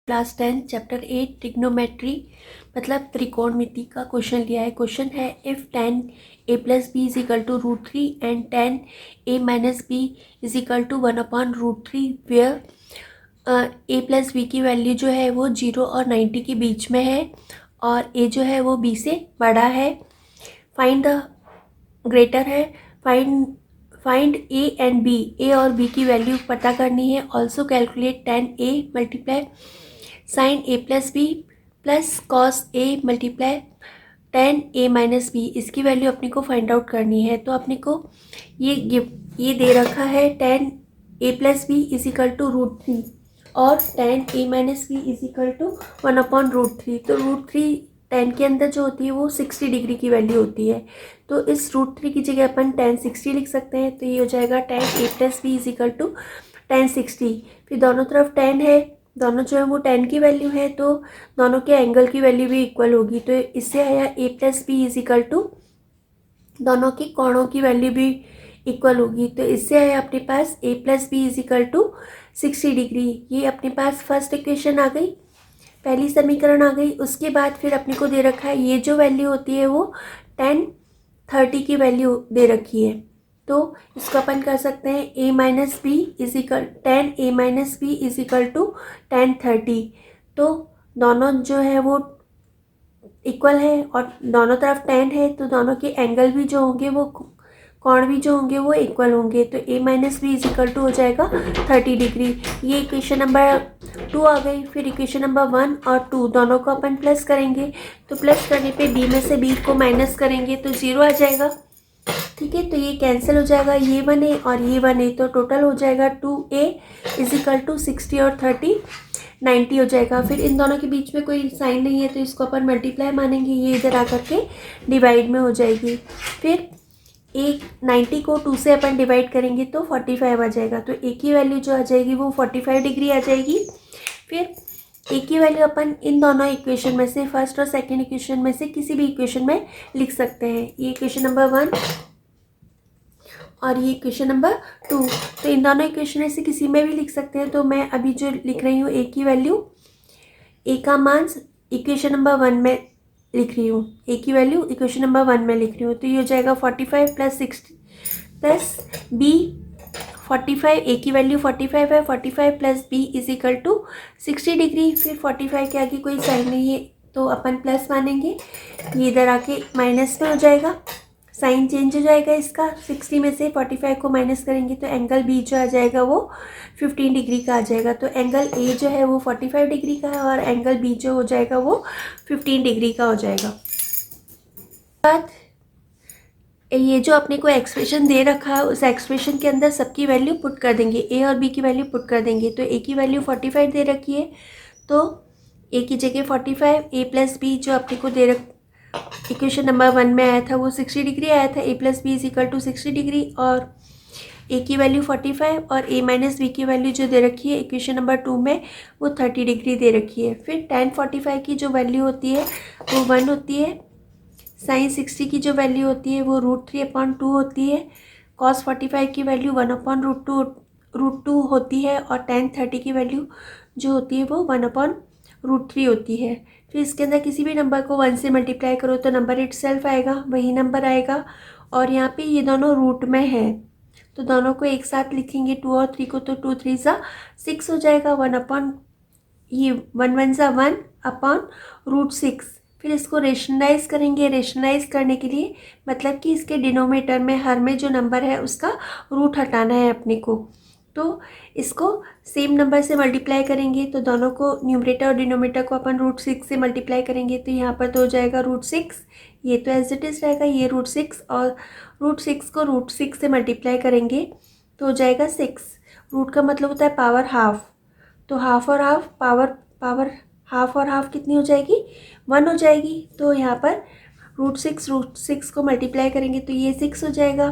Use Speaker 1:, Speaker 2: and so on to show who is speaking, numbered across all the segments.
Speaker 1: Class 10 chapter 8 trigonometry मतलब त्रिकोणमिति का question लिया है। क्वेश्चन है if tan a plus B is equal to √3 and tan a minus B is equal to 1/√3 where a plus B की value जो है वो 0 और 90 के बीच में है और a जो है वो b से बड़ा है। फाइंड द ग्रेटर है, find a and b, a और b की वैल्यू पता करनी है। Also calculate tan a multiply sine a plus B plus cos a multiply tan a minus B, इसकी वैल्यू अपने को फाइंड आउट करनी है। तो अपने को ये दे रखा है tan a plus B is equal to √3 और tan a minus B is equal to 1/√3। तो √3 tan के अंदर जो होती है वो 60 डिग्री की वैल्यू होती है। तो इस √3 की जगह अपन tan 60 लिख सकते हैं। तो ये हो जाएगा tan a plus B is equal to tan 60। फिर दोनों तरफ tan है, दोनों जो है वो tan की वैल्यू है, तो दोनों के एंगल की वैल्यू भी इक्वल होगी। तो इससे आया a plus B is equal to, दोनों के कोणों की वैल्यू भी इक्वल होगी। तो इससे आया अपने पास a plus B is equal to 60 degree. ये अपने पास फर्स्ट इक्वेशन आ गई, पहली समीकरण आ गई। उसके बाद फिर अपने को दे रखा है ये जो वैल्यू होती है वो tan 30 की वैल्यू दे रखी है। तो इसको अपन कर सकते हैं a minus B is equal tan a minus B is equal to tan 30। तो दोनों जो है वो इक्वल है और दोनों तरफ tan है, तो दोनों के एंगल भी जो होंगे वो कोण भी जो होंगे वो इक्वल होंगे। तो a minus B is equal to हो जाएगा 30 डिग्री। ये इक्वेशन नंबर 2 आ गई। फिर इक्वेशन नंबर 1 और 2 दोनों को अपन प्लस करेंगे। तो प्लस करने पे b में से b को माइनस करेंगे तो 0 आ जाएगा। ठीक है, तो ये कैंसिल हो जाएगा, ये 1a और ये 1a, तो टोटल हो जाएगा 2a इज इक्वल टू 60 और 30 90 हो जाएगा। फिर इन दोनों के बीच में कोई साइन नहीं है तो इसको अपन मल्टीप्लाई मानेंगे, ये इधर आकर के डिवाइड में हो जाएगी। फिर 90 को 2 से अपन डिवाइड करेंगे तो 45 आ जाएगा। तो a की वैल्यू जो आ जाएगी वो 45 डिग्री आ जाएगी। फिर a की वैल्यू अपन इन दोनों इक्वेशन में से, फर्स्ट और सेकेंड इक्वेशन में से किसी भी इक्वेशन में लिख सकते हैं। ये इक्वेशन नंबर 1 और ये इक्वेशन नंबर 2, तो इन दोनों इक्वेशन में से किसी में भी लिख सकते हैं। तो मैं अभी जो लिख रही हूँ a की वैल्यू, a का मान इक्वेशन नंबर 1 में लिख रही हूँ, a की वैल्यू इक्वेशन नंबर 1 में लिख रही हूँ। तो ये हो जाएगा 45 प्लस 60 प्लस b 45, a की वैल्यू 45 है, 45 plus b is equal to 60 degree. फिर 45 के आगे कोई साइन नहीं है तो अपन प्लस मानेंगे, ये इधर आके माइनस में हो जाएगा, साइन चेंज हो जाएगा इसका। 60 में से 45 को माइनस करेंगे तो एंगल बी जो आ जाएगा वो 15 डिग्री का आ जाएगा। तो एंगल ए जो है वो 45 डिग्री का है और एंगल बी जो हो जाएगा वो 15 डिग्री का हो जाएगा। बाद ये जो अपने को एक्सप्रेशन दे रखा है उस एक्सप्रेशन के अंदर सबकी वैल्यू पुट कर देंगे, ए और बी की वैल्यू पुट कर देंगे। तो ए की वैल्यू 45 दे रखी है तो ए की जगह 45, ए प्लस बी जो अपने को दे रख इक्वेशन नंबर 1 में आया था वो 60 डिग्री आया था, a plus B is equal to 60 degree, और a की वैल्यू 45 और a माइनस बी की वैल्यू जो दे रखी है इक्वेशन नंबर 2 में वो 30 डिग्री दे रखी है। फिर tan 45 की जो वैल्यू होती है वो 1 होती है, साइन 60 की जो वैल्यू होती है वो √3/2 होती है, cos 45 की वैल्यू 1/√2 होती है और tan 30 की वैल्यू जो होती है वो 1/√3 होती है। फिर इसके अंदर किसी भी नंबर को 1 से मल्टीप्लाई करो तो नंबर इटसेल्फ आएगा, वही नंबर आएगा। और यहाँ पे ये दोनों रूट में है तो दोनों को एक साथ लिखेंगे 2 और 3 को, तो 2 3 सा 6 हो जाएगा, 1 1 सा 1/√6। फिर इसको रेशनलाइज करेंगे, रेशनलाइज करने के लिए मतलब कि इसके डिनोमिनेटर में हर में जो नंबर है उसका रूट हटाना है अपने को। तो इसको सेम नंबर से मल्टीप्लाई करेंगे तो दोनों को न्यूमरेटर और डिनोमिनेटर को अपन √6 से मल्टीप्लाई करेंगे तो यहाँ पर तो हो जाएगा √6, ये तो एज इट इज़ रहेगा, ये √6 और √6 को √6 से मल्टीप्लाई करेंगे तो हो जाएगा 6। रूट का मतलब होता है पावर हाफ, तो हाफ और हाफ पावर हाफ और हाफ कितनी हो जाएगी 1 हो जाएगी। तो यहाँ पर √6 को मल्टीप्लाई करेंगे तो ये 6 हो जाएगा।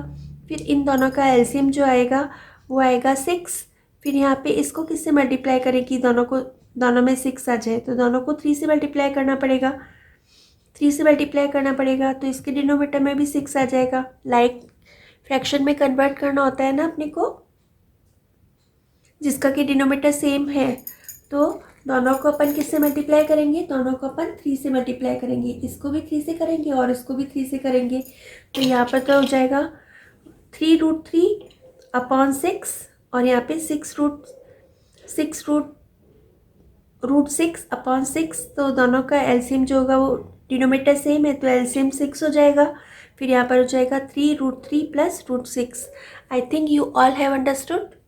Speaker 1: फिर इन दोनों का एलसीएम जो आएगा वो आएगा 6। फिर यहाँ पे इसको किससे मल्टीप्लाई करें कि दोनों में 6 आ जाए, तो दोनों को 3 से मल्टीप्लाई करना पड़ेगा, 3 से मल्टीप्लाई करना पड़ेगा तो इसके डिनोमिनेटर में भी 6 आ जाएगा। लाइक फ्रैक्शन में कन्वर्ट करना होता है ना अपने को, जिसका कि डिनोमिनेटर सेम है, तो दोनों को अपन किससे मल्टीप्लाई करेंगे, दोनों को अपन 3 से मल्टीप्लाई करेंगे, इसको भी 3 से करेंगे और इसको भी 3 से करेंगे। तो यहाँ पर क्या हो जाएगा 3√3/6 और यहाँ पे 6√6/6। तो दोनों का एलसीएम जो होगा वो डिनोमिनेटर सेम है तो एलसीएम 6 हो जाएगा। फिर यहाँ पर हो जाएगा 3√3 + √6। I think you all have understood.